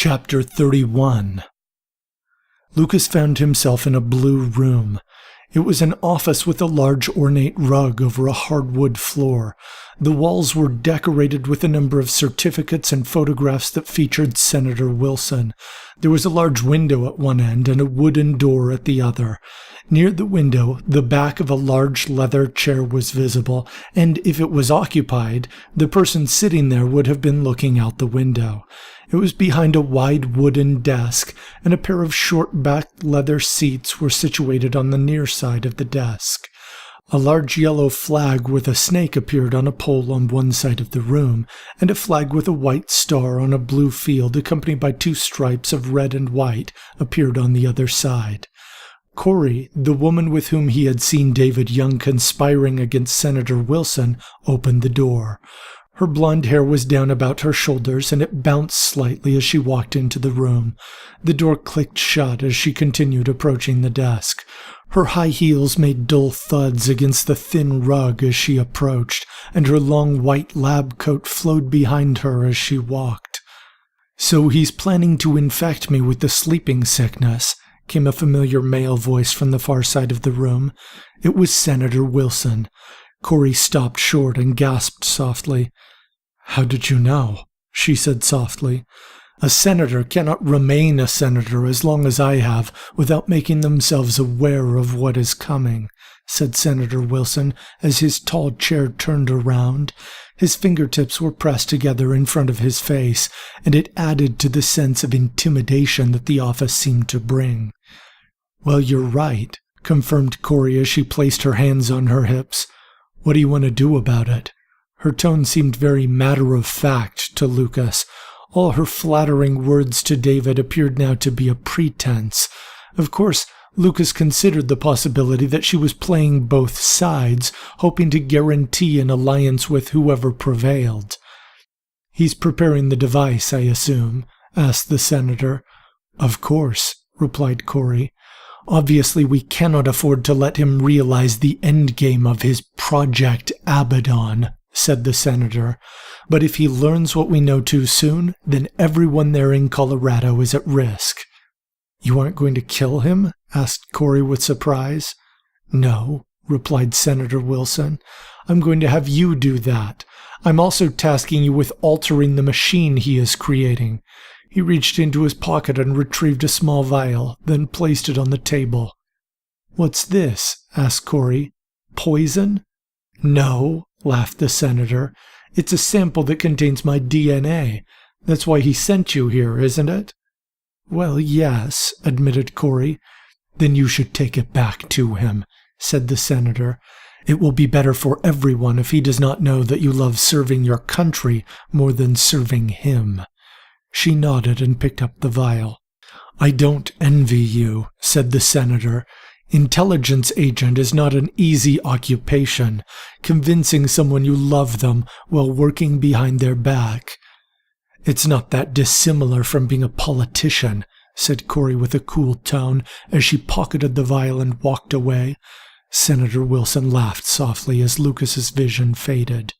Chapter 31. Lucas found himself in a blue room. It was an office with a large ornate rug over a hardwood floor. The walls were decorated with a number of certificates and photographs that featured Senator Wilson. There was a large window at one end and a wooden door at the other. Near the window, the back of a large leather chair was visible, and if it was occupied, the person sitting there would have been looking out the window. It was behind a wide wooden desk, and a pair of short-backed leather seats were situated on the near side of the desk. A large yellow flag with a snake appeared on a pole on one side of the room, and a flag with a white star on a blue field accompanied by two stripes of red and white appeared on the other side. Corey, the woman with whom he had seen David Young conspiring against Senator Wilson, opened the door. Her blonde hair was down about her shoulders, and it bounced slightly as she walked into the room. The door clicked shut as she continued approaching the desk. Her high heels made dull thuds against the thin rug as she approached, and her long white lab coat flowed behind her as she walked. "So he's planning to infect me with the sleeping sickness," came a familiar male voice from the far side of the room. It was Senator Wilson. Corey stopped short and gasped softly. "How did you know?" she said softly. "A senator cannot remain a senator as long as I have without making themselves aware of what is coming," said Senator Wilson as his tall chair turned around. His fingertips were pressed together in front of his face, and it added to the sense of intimidation that the office seemed to bring. "Well, you're right," confirmed Corey as she placed her hands on her hips. "What do you want to do about it?" Her tone seemed very matter-of-fact to Lucas. All her flattering words to David appeared now to be a pretense. Of course, Lucas considered the possibility that she was playing both sides, hoping to guarantee an alliance with whoever prevailed. "He's preparing the device, I assume?" asked the senator. "Of course," replied Corey. "Obviously, we cannot afford to let him realize the endgame of his Project Abaddon," said the senator. "But if he learns what we know too soon, then everyone there in Colorado is at risk." "You aren't going to kill him?" asked Corey with surprise. "No," replied Senator Wilson. "I'm going to have you do that. I'm also tasking you with altering the machine he is creating." He reached into his pocket and retrieved a small vial, then placed it on the table. "What's this?" asked Corey. "Poison?" "No," laughed the senator. "It's a sample that contains my DNA. That's why he sent you here, isn't it?" "Well, yes," admitted Corey. "Then you should take it back to him," said the senator. "It will be better for everyone if he does not know that you love serving your country more than serving him." She nodded and picked up the vial. "I don't envy you," said the senator. "Intelligence agent is not an easy occupation, convincing someone you love them while working behind their back." "It's not that dissimilar from being a politician," said Corey with a cool tone as she pocketed the vial and walked away. Senator Wilson laughed softly as Lucas's vision faded.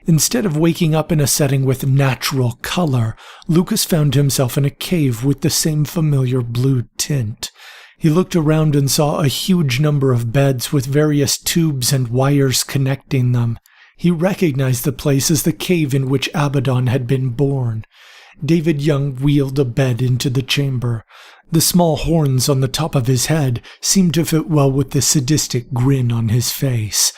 Instead of waking up in a setting with natural color, Lucas found himself in a cave with the same familiar blue tint. He looked around and saw a huge number of beds with various tubes and wires connecting them. He recognized the place as the cave in which Abaddon had been born. David Young wheeled a bed into the chamber. The small horns on the top of his head seemed to fit well with the sadistic grin on his face.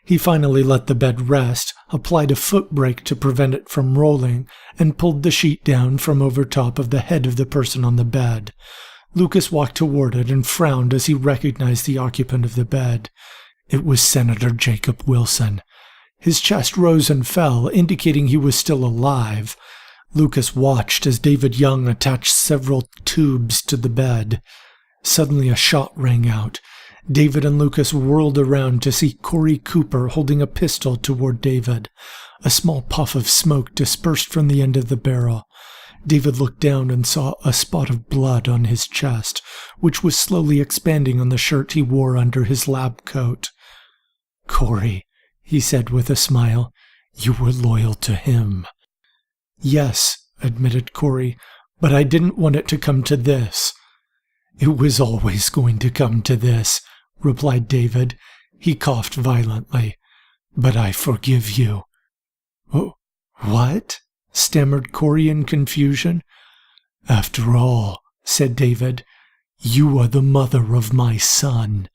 He finally let the bed rest, applied a foot brake to prevent it from rolling, and pulled the sheet down from over top of the head of the person on the bed. Lucas walked toward it and frowned as he recognized the occupant of the bed. It was Senator Jacob Wilson. His chest rose and fell, indicating he was still alive. Lucas watched as David Young attached several tubes to the bed. Suddenly a shot rang out. David and Lucas whirled around to see Corey Cooper holding a pistol toward David. A small puff of smoke dispersed from the end of the barrel. David looked down and saw a spot of blood on his chest, which was slowly expanding on the shirt he wore under his lab coat. "Corey," he said with a smile, "you were loyal to him." "Yes," admitted Corey, But I didn't want it to come to this." "It was always going to come to this," replied David. He coughed violently. "But I forgive you." "Oh, what?" stammered Corey in confusion. "After all," said David, "you are the mother of my son."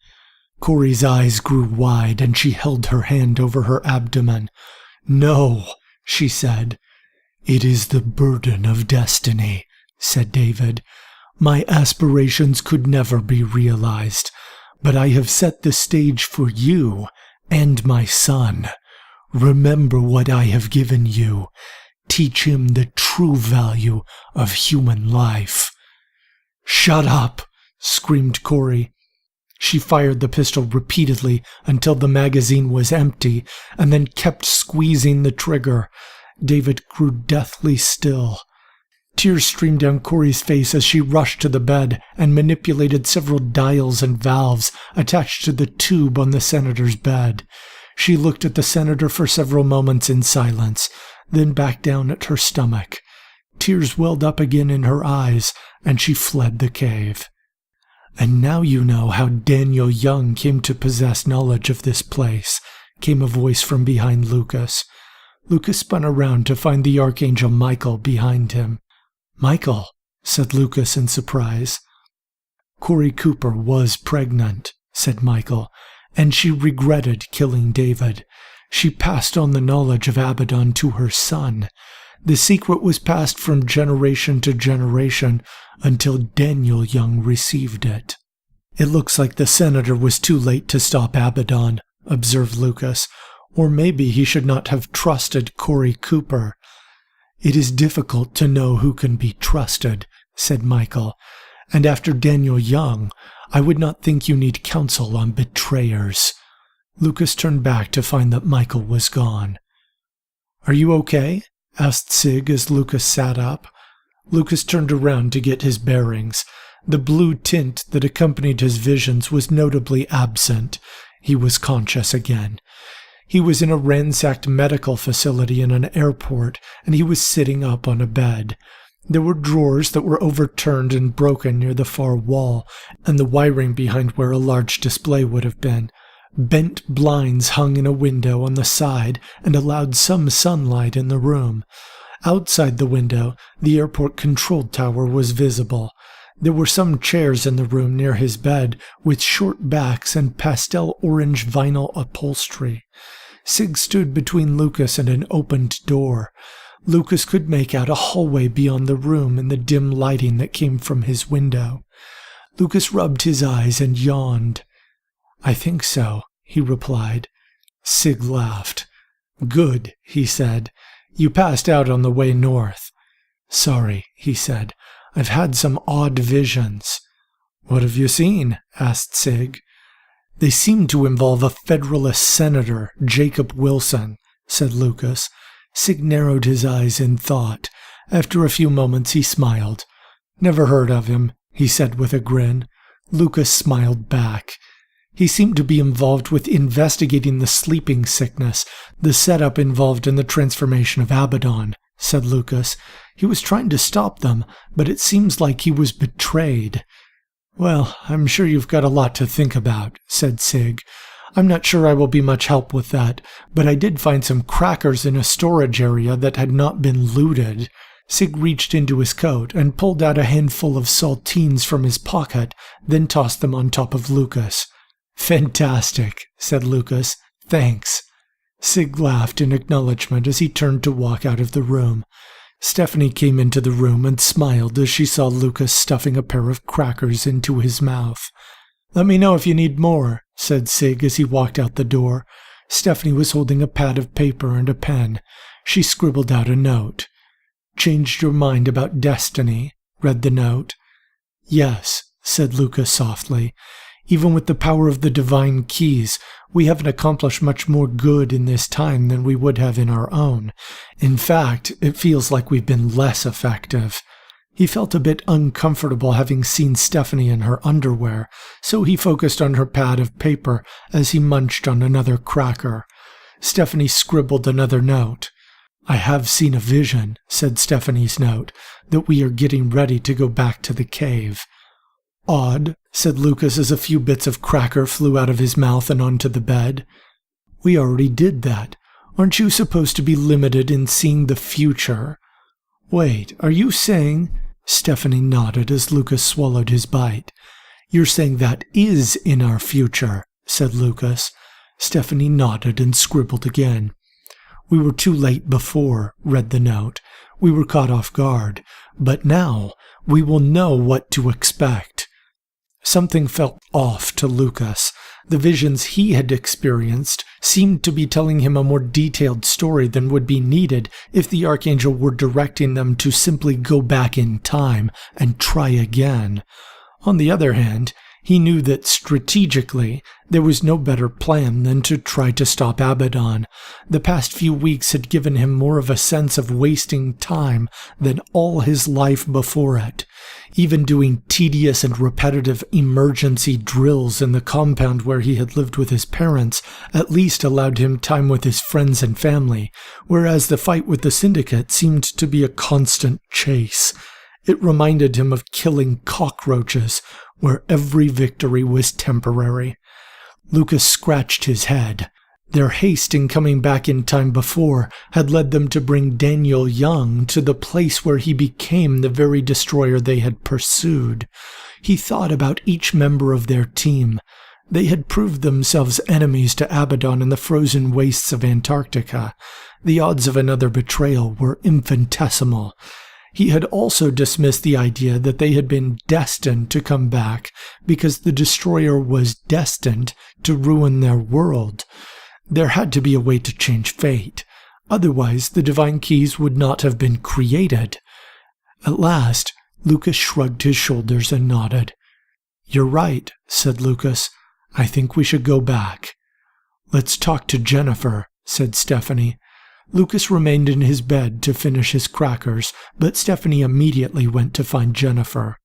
Corey's eyes grew wide, and she held her hand over her abdomen. "No," she said. "It is the burden of destiny," said David. "My aspirations could never be realized, but I have set the stage for you and my son. Remember what I have given you. Teach him the true value of human life." "Shut up!" screamed Corey. She fired the pistol repeatedly until the magazine was empty, and then kept squeezing the trigger. David grew deathly still. Tears streamed down Corey's face as she rushed to the bed and manipulated several dials and valves attached to the tube on the senator's bed. She looked at the senator for several moments in silence, then back down at her stomach. Tears welled up again in her eyes, and she fled the cave. "And now you know how Daniel Young came to possess knowledge of this place," came a voice from behind Lucas. Lucas spun around to find the Archangel Michael behind him. "Michael," said Lucas in surprise. "Corey Cooper was pregnant," said Michael, "and she regretted killing David. She passed on the knowledge of Abaddon to her son. The secret was passed from generation to generation until Daniel Young received it." "It looks like the senator was too late to stop Abaddon," observed Lucas. "Or maybe he should not have trusted Corey Cooper." "It is difficult to know who can be trusted," said Michael. "And after Daniel Young, I would not think you need counsel on betrayers." Lucas turned back to find that Michael was gone. "Are you okay?" asked Sig as Lucas sat up. Lucas turned around to get his bearings. The blue tint that accompanied his visions was notably absent. He was conscious again. He was in a ransacked medical facility in an airport, and he was sitting up on a bed. There were drawers that were overturned and broken near the far wall, and the wiring behind where a large display would have been. Bent blinds hung in a window on the side and allowed some sunlight in the room. Outside the window, the airport control tower was visible. There were some chairs in the room near his bed with short backs and pastel orange vinyl upholstery. Sig stood between Lucas and an opened door. Lucas could make out a hallway beyond the room in the dim lighting that came from his window. Lucas rubbed his eyes and yawned. "I think so," he replied. Sig laughed. "Good," he said. "You passed out on the way north." "Sorry," he said. "I've had some odd visions." "What have you seen?" asked Sig. "They seem to involve a Federalist Senator, Jacob Wilson," said Lucas. Sig narrowed his eyes in thought. After a few moments he smiled. "Never heard of him," he said with a grin. Lucas smiled back. "He seemed to be involved with investigating the sleeping sickness, the setup involved in the transformation of Abaddon," said Lucas. "He was trying to stop them, but it seems like he was betrayed." "Well, I'm sure you've got a lot to think about," said Sig. "I'm not sure I will be much help with that, but I did find some crackers in a storage area that had not been looted." Sig reached into his coat and pulled out a handful of saltines from his pocket, then tossed them on top of Lucas. "Fantastic," said Lucas. "Thanks." Sig laughed in acknowledgement as he turned to walk out of the room. Stephanie came into the room and smiled as she saw Lucas stuffing a pair of crackers into his mouth. "Let me know if you need more," said Sig as he walked out the door. Stephanie was holding a pad of paper and a pen. She scribbled out a note. "Changed your mind about destiny," read the note. "Yes," said Lucas softly. "Even with the power of the divine keys, we haven't accomplished much more good in this time than we would have in our own. In fact, it feels like we've been less effective." He felt a bit uncomfortable having seen Stephanie in her underwear, so he focused on her pad of paper as he munched on another cracker. Stephanie scribbled another note. "I have seen a vision," said Stephanie's note, "that we are getting ready to go back to the cave." "Odd," said Lucas as a few bits of cracker flew out of his mouth and onto the bed. "We already did that. Aren't you supposed to be limited in seeing the future?" "Wait, are you saying—" Stephanie nodded as Lucas swallowed his bite. "You're saying that is in our future," said Lucas. Stephanie nodded and scribbled again. "We were too late before," read the note. "We were caught off guard. But now we will know what to expect." Something felt off to Lucas. The visions he had experienced seemed to be telling him a more detailed story than would be needed if the Archangel were directing them to simply go back in time and try again. On the other hand, he knew that strategically there was no better plan than to try to stop Abaddon. The past few weeks had given him more of a sense of wasting time than all his life before it. Even doing tedious and repetitive emergency drills in the compound where he had lived with his parents at least allowed him time with his friends and family, whereas the fight with the Syndicate seemed to be a constant chase. It reminded him of killing cockroaches, where every victory was temporary. Lucas scratched his head. Their haste in coming back in time before had led them to bring Daniel Young to the place where he became the very destroyer they had pursued. He thought about each member of their team. They had proved themselves enemies to Abaddon in the frozen wastes of Antarctica. The odds of another betrayal were infinitesimal. He had also dismissed the idea that they had been destined to come back because the destroyer was destined to ruin their world. There had to be a way to change fate. Otherwise, the divine keys would not have been created. At last, Lucas shrugged his shoulders and nodded. "You're right," said Lucas. "I think we should go back." "Let's talk to Jennifer," said Stephanie. Lucas remained in his bed to finish his crackers, but Stephanie immediately went to find Jennifer.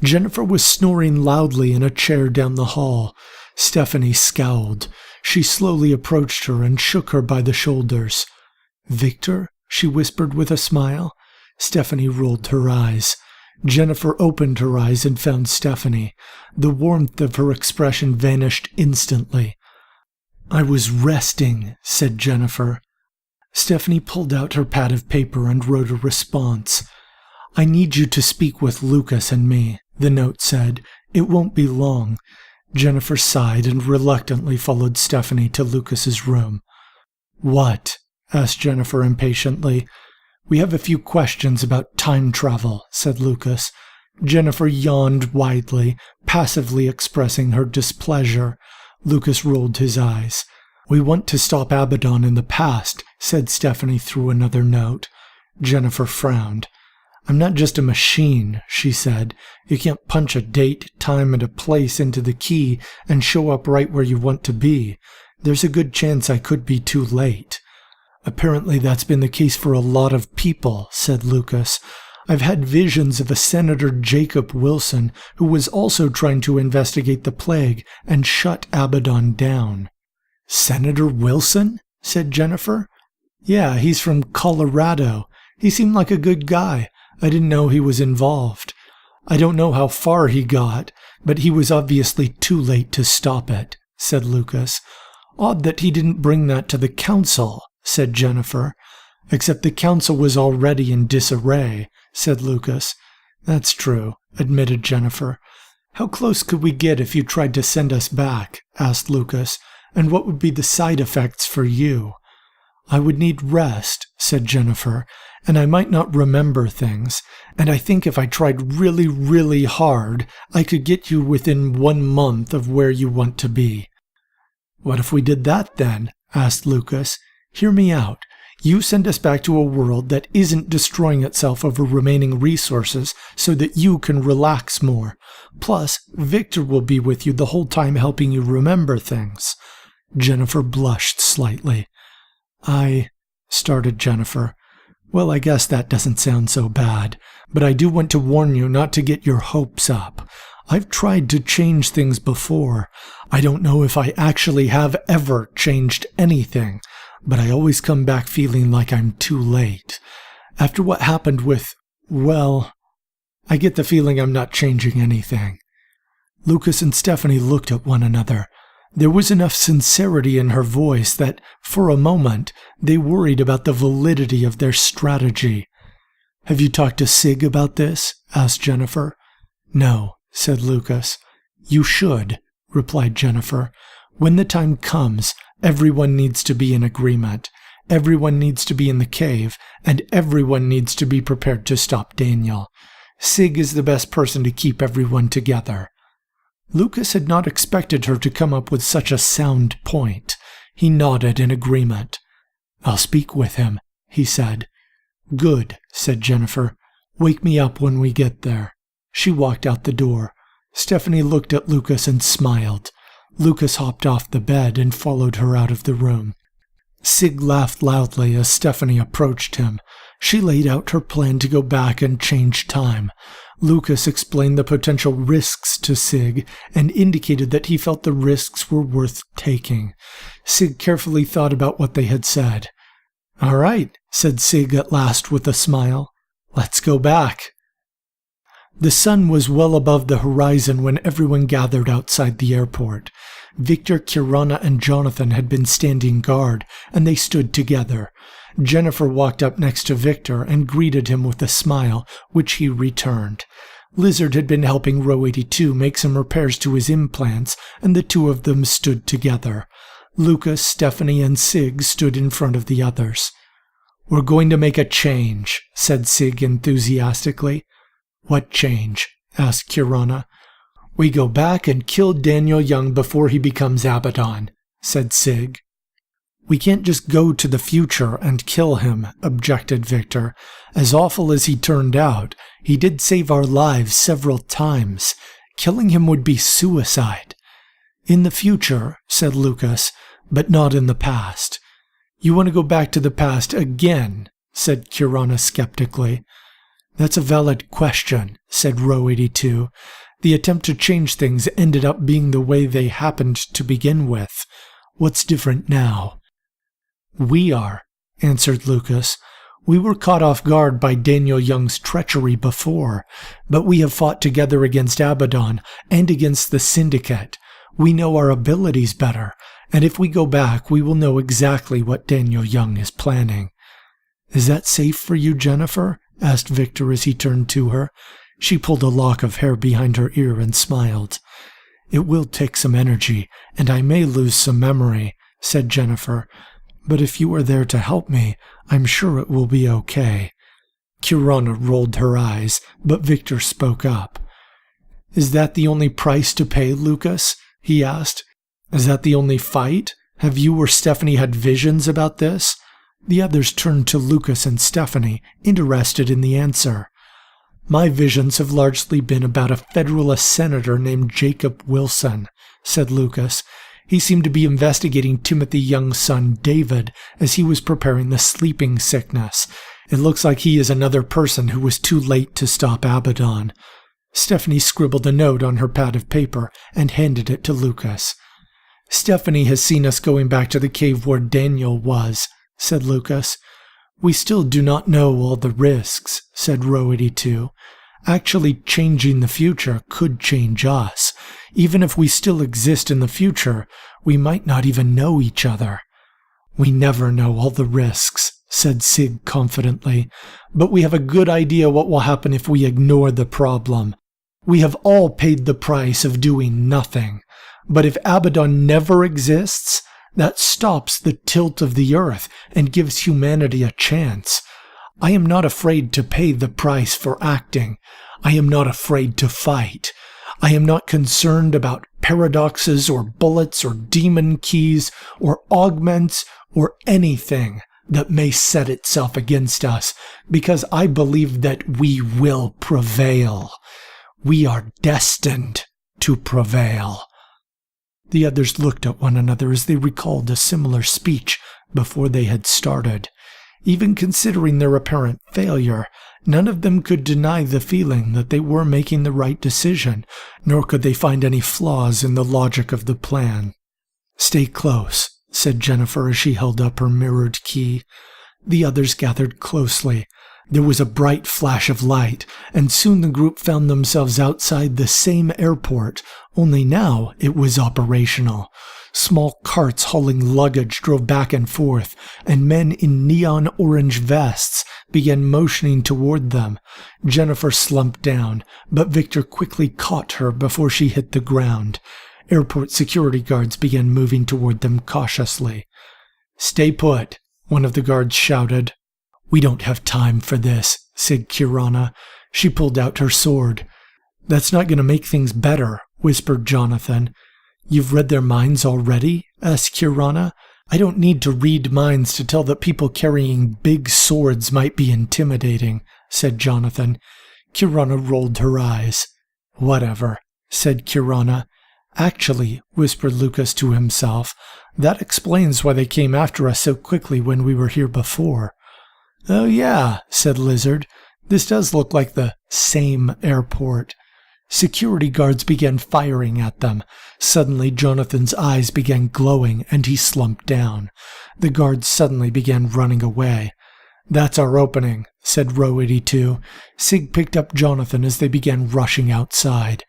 Jennifer was snoring loudly in a chair down the hall. Stephanie scowled. She slowly approached her and shook her by the shoulders. "Victor?" she whispered with a smile. Stephanie rolled her eyes. Jennifer opened her eyes and found Stephanie. The warmth of her expression vanished instantly. "I was resting," said Jennifer. Stephanie pulled out her pad of paper and wrote a response. "I need you to speak with Lucas and me," the note said. "It won't be long." Jennifer sighed and reluctantly followed Stephanie to Lucas's room. "What?" asked Jennifer impatiently. "We have a few questions about time travel," said Lucas. Jennifer yawned widely, passively expressing her displeasure. Lucas rolled his eyes. "We want to stop Abaddon in the past," said Stephanie through another note. Jennifer frowned. "I'm not just a machine," she said. "You can't punch a date, time, and a place into the key and show up right where you want to be. There's a good chance I could be too late." "Apparently that's been the case for a lot of people," said Lucas. "I've had visions of a Senator Jacob Wilson who was also trying to investigate the plague and shut Abaddon down." "Senator Wilson?" said Jennifer. "Yeah, he's from Colorado. He seemed like a good guy. I didn't know he was involved. I don't know how far he got, but he was obviously too late to stop it," said Lucas. "Odd that he didn't bring that to the council," said Jennifer. "Except the council was already in disarray," said Lucas. "That's true," admitted Jennifer. "How close could we get if you tried to send us back?" asked Lucas. "And what would be the side effects for you?" "I would need rest," said Jennifer, "and I might not remember things. And I think if I tried really, really hard, I could get you within 1 month of where you want to be." "What if we did that then?" asked Lucas. "Hear me out. You send us back to a world that isn't destroying itself over remaining resources so that you can relax more. Plus, Victor will be with you the whole time helping you remember things." Jennifer blushed slightly. "I," started Jennifer. "Well, I guess that doesn't sound so bad, but I do want to warn you not to get your hopes up. I've tried to change things before. I don't know if I actually have ever changed anything, but I always come back feeling like I'm too late. After what happened with, well, I get the feeling I'm not changing anything." Lucas and Stephanie looked at one another. There was enough sincerity in her voice that, for a moment, they worried about the validity of their strategy. "Have you talked to Sig about this?" asked Jennifer. "No," said Lucas. "You should," replied Jennifer. "When the time comes, everyone needs to be in agreement. Everyone needs to be in the cave, and everyone needs to be prepared to stop Daniel. Sig is the best person to keep everyone together." Lucas had not expected her to come up with such a sound point. He nodded in agreement. "I'll speak with him," he said. "Good," said Jennifer. "Wake me up when we get there." She walked out the door. Stephanie looked at Lucas and smiled. Lucas hopped off the bed and followed her out of the room. Sig laughed loudly as Stephanie approached him. She laid out her plan to go back and change time. Lucas explained the potential risks to Sig and indicated that he felt the risks were worth taking. Sig carefully thought about what they had said. "All right," said Sig at last with a smile. "Let's go back." The sun was well above the horizon when everyone gathered outside the airport. Victor, Kirana, and Jonathan had been standing guard, and they stood together. Jennifer walked up next to Victor and greeted him with a smile, which he returned. Lizard had been helping Row 82 make some repairs to his implants, and the two of them stood together. Lucas, Stephanie, and Sig stood in front of the others. "We're going to make a change," said Sig enthusiastically. "What change?" asked Kirana. "We go back and kill Daniel Young before he becomes Abaddon," said Sig. "We can't just go to the future and kill him," objected Victor. "As awful as he turned out, he did save our lives several times. Killing him would be suicide." "In the future," said Lucas, "but not in the past." "You want to go back to the past again?" said Kirana skeptically. "That's a valid question," said Row 82. "The attempt to change things ended up being the way they happened to begin with. What's different now?" "We are," answered Lucas. "We were caught off guard by Daniel Young's treachery before, but we have fought together against Abaddon and against the Syndicate. We know our abilities better, and if we go back, we will know exactly what Daniel Young is planning." "Is that safe for you, Jennifer?" asked Victor as he turned to her. She pulled a lock of hair behind her ear and smiled. "It will take some energy, and I may lose some memory," said Jennifer. "But if you are there to help me, I'm sure it will be okay." Kirana rolled her eyes, but Victor spoke up. "Is that the only price to pay, Lucas?" he asked. "Is that the only fight? Have you or Stephanie had visions about this?" The others turned to Lucas and Stephanie, interested in the answer. "My visions have largely been about a Federalist senator named Jacob Wilson," said Lucas. "He seemed to be investigating Timothy Young's son David as he was preparing the sleeping sickness. It looks like he is another person who was too late to stop Abaddon." Stephanie scribbled a note on her pad of paper and handed it to Lucas. "Stephanie has seen us going back to the cave where Daniel was," said Lucas. "We still do not know all the risks," said Row 82. "Actually changing the future could change us. Even if we still exist in the future, we might not even know each other." "We never know all the risks," said Sig confidently, "but we have a good idea what will happen if we ignore the problem. We have all paid the price of doing nothing. But if Abaddon never exists, that stops the tilt of the earth and gives humanity a chance. I am not afraid to pay the price for acting. I am not afraid to fight. I am not concerned about paradoxes or bullets or demon keys or augments or anything that may set itself against us, because I believe that we will prevail. We are destined to prevail." The others looked at one another as they recalled a similar speech before they had started. Even considering their apparent failure, none of them could deny the feeling that they were making the right decision, nor could they find any flaws in the logic of the plan. "Stay close," said Jennifer as she held up her mirrored key. The others gathered closely. There was a bright flash of light, and soon the group found themselves outside the same airport, only now it was operational. Small carts hauling luggage drove back and forth, and men in neon orange vests began motioning toward them. Jennifer slumped down, but Victor quickly caught her before she hit the ground. Airport security guards began moving toward them cautiously. "Stay put," one of the guards shouted. "We don't have time for this," said Kirana. She pulled out her sword. "That's not going to make things better," whispered Jonathan. "You've read their minds already?" asked Kirana. "I don't need to read minds to tell that people carrying big swords might be intimidating," said Jonathan. Kirana rolled her eyes. "Whatever," said Kirana. "Actually," whispered Lucas to himself, "that explains why they came after us so quickly when we were here before." "Oh yeah," said Lizard. "This does look like the same airport." Security guards began firing at them. Suddenly, Jonathan's eyes began glowing, and he slumped down. The guards suddenly began running away. "That's our opening," said Row 82. Sig picked up Jonathan as they began rushing outside.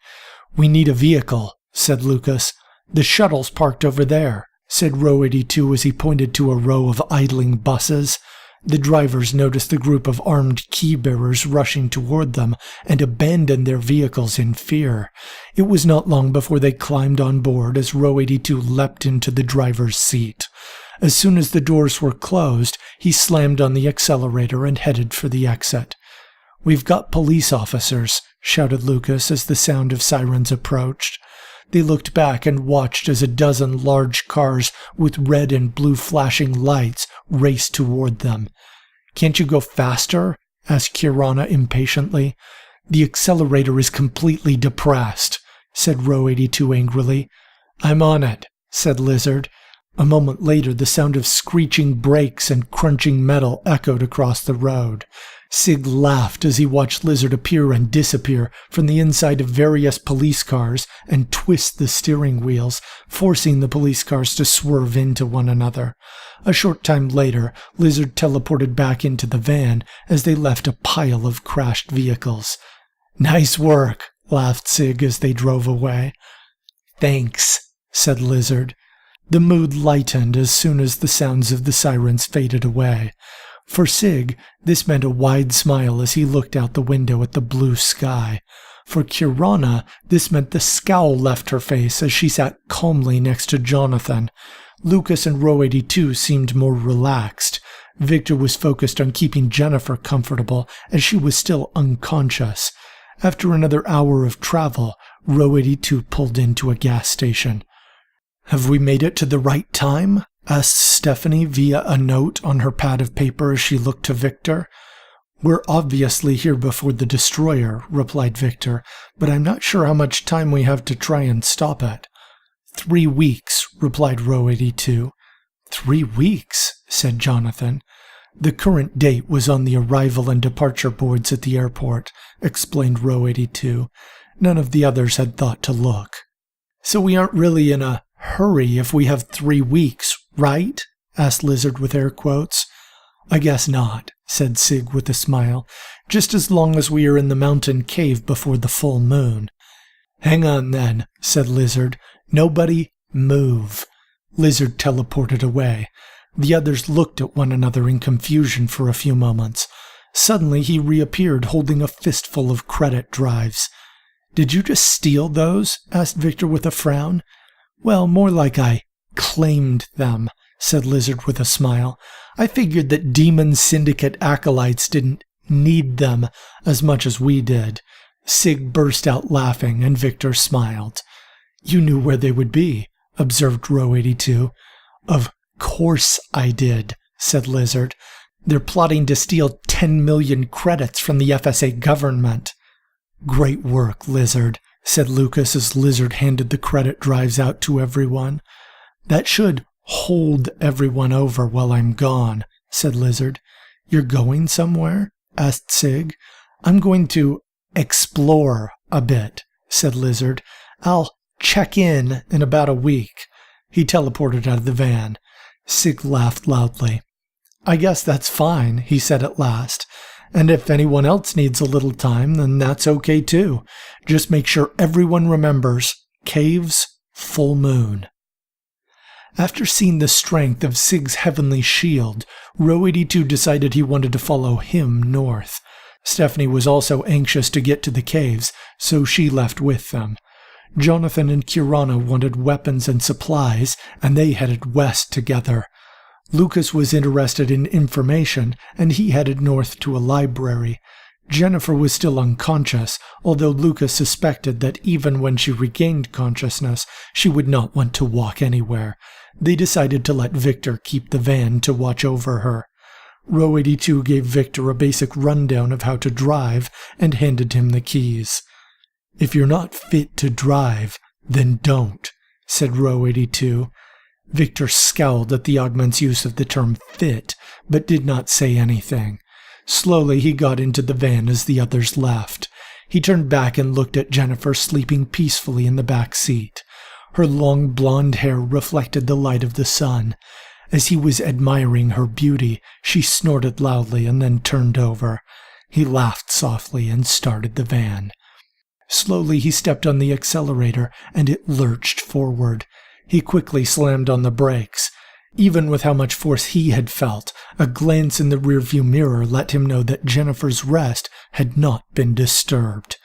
"We need a vehicle," said Lucas. "The shuttle's parked over there," said Row 82 as he pointed to a row of idling buses. The drivers noticed the group of armed key-bearers rushing toward them and abandoned their vehicles in fear. It was not long before they climbed on board as Row 82 leapt into the driver's seat. As soon as the doors were closed, he slammed on the accelerator and headed for the exit. "We've got police officers," shouted Lucas as the sound of sirens approached. They looked back and watched as a dozen large cars with red and blue flashing lights raced toward them. "Can't you go faster?" asked Kirana impatiently. "The accelerator is completely depressed," said Row 82 angrily. "I'm on it," said Lizard. A moment later, the sound of screeching brakes and crunching metal echoed across the road. Sig laughed as he watched Lizard appear and disappear from the inside of various police cars and twist the steering wheels, forcing the police cars to swerve into one another. A short time later, Lizard teleported back into the van as they left a pile of crashed vehicles. "Nice work," laughed Sig as they drove away. "Thanks," said Lizard. The mood lightened as soon as the sounds of the sirens faded away. For Sig, this meant a wide smile as he looked out the window at the blue sky. For Kirana, this meant the scowl left her face as she sat calmly next to Jonathan. Lucas and Row 82 seemed more relaxed. Victor was focused on keeping Jennifer comfortable as she was still unconscious. After another hour of travel, Row 82 pulled into a gas station. "Have we made it to the right time?" asked Stephanie via a note on her pad of paper as she looked to Victor. "We're obviously here before the destroyer," replied Victor, "but I'm not sure how much time we have to try and stop it." 3 weeks, replied Row 82. 3 weeks, said Jonathan. The current date was on the arrival and departure boards at the airport, explained Row 82. None of the others had thought to look. "So we aren't really in a hurry if we have 3 weeks, right?" asked Lizard with air quotes. "I guess not," said Sig with a smile, "just as long as we are in the mountain cave before the full moon." "Hang on then," said Lizard. "Nobody move." Lizard teleported away. The others looked at one another in confusion for a few moments. Suddenly he reappeared holding a fistful of credit drives. "Did you just steal those?" asked Victor with a frown. "Well, more like I claimed them," said Lizard with a smile. "I figured that Demon Syndicate acolytes didn't need them as much as we did." Sig burst out laughing, and Victor smiled. "You knew where they would be," observed Row 82. "Of course I did," said Lizard. "They're plotting to steal 10 million credits from the FSA government." "Great work, Lizard," said Lucas as Lizard handed the credit drives out to everyone. "That should hold everyone over while I'm gone," said Lizard. "You're going somewhere?" asked Sig. "I'm going to explore a bit," said Lizard. "I'll check in about a week." He teleported out of the van. Sig laughed loudly. "I guess that's fine," he said at last. "And if anyone else needs a little time, then that's okay too. Just make sure everyone remembers, caves, full moon." After seeing the strength of Sig's heavenly shield, Row 82 decided he wanted to follow him north. Stephanie was also anxious to get to the caves, so she left with them. Jonathan and Kirana wanted weapons and supplies, and they headed west together. Lucas was interested in information, and he headed north to a library. Jennifer was still unconscious, although Lucas suspected that even when she regained consciousness, she would not want to walk anywhere. They decided to let Victor keep the van to watch over her. Row 82 gave Victor a basic rundown of how to drive and handed him the keys. "If you're not fit to drive, then don't," said Row 82. Victor scowled at the augment's use of the term fit, but did not say anything. Slowly he got into the van as the others left. He turned back and looked at Jennifer sleeping peacefully in the back seat. Her long blonde hair reflected the light of the sun. As he was admiring her beauty, she snorted loudly and then turned over. He laughed softly and started the van. Slowly he stepped on the accelerator, and it lurched forward. He quickly slammed on the brakes. Even with how much force he had felt, a glance in the rearview mirror let him know that Jennifer's rest had not been disturbed.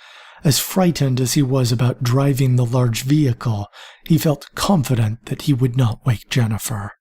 As frightened as he was about driving the large vehicle, he felt confident that he would not wake Jennifer.